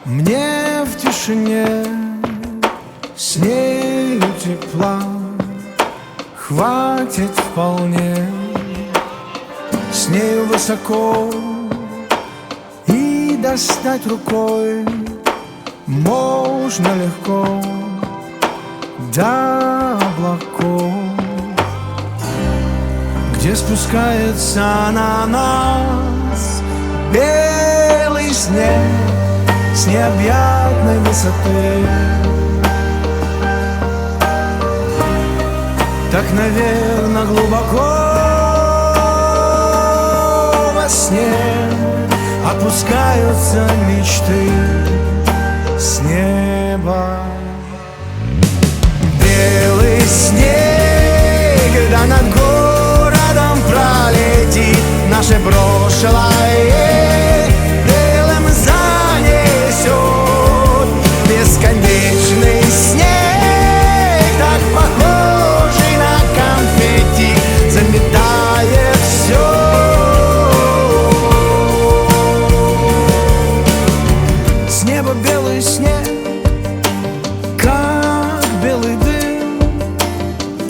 Мне в тишине с нею тепла хватит вполне. С нею высоко и достать рукой можно легко до облаков, где спускается на нас белый снег с необъятной высоты. Так, наверно, глубоко во сне опускаются мечты с неба. Белый снег, когда над городом пролетит наше прошлое, белым занесет бесконечный снег, так похожий на конфетти, заметает все. С неба белый снег, как белый дым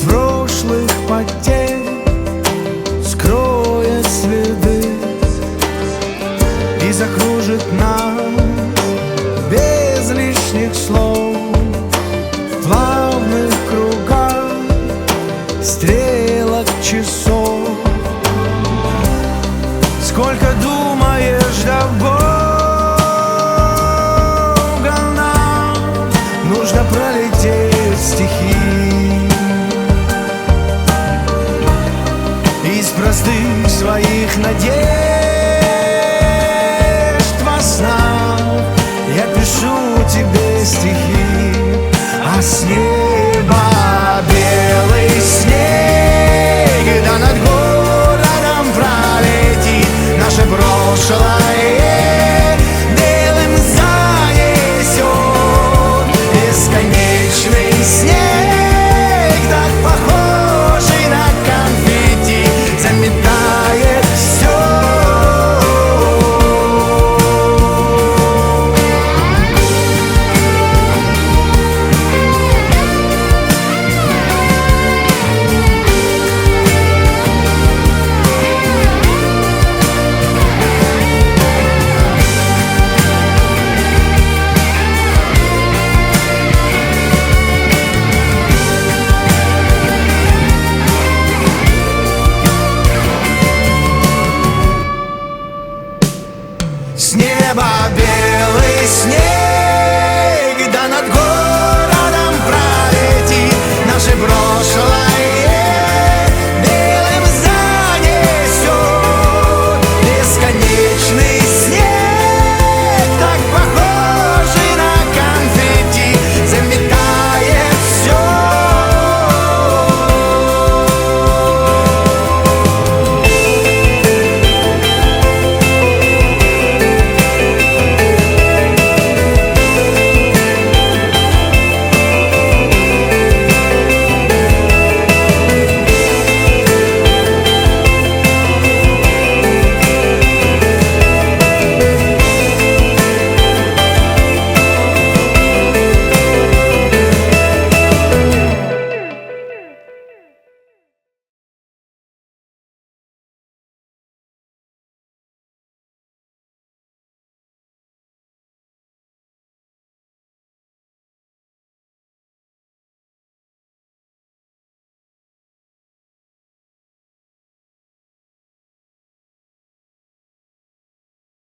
прошлых потерь, скроет следы и закружит нас без лишних слов.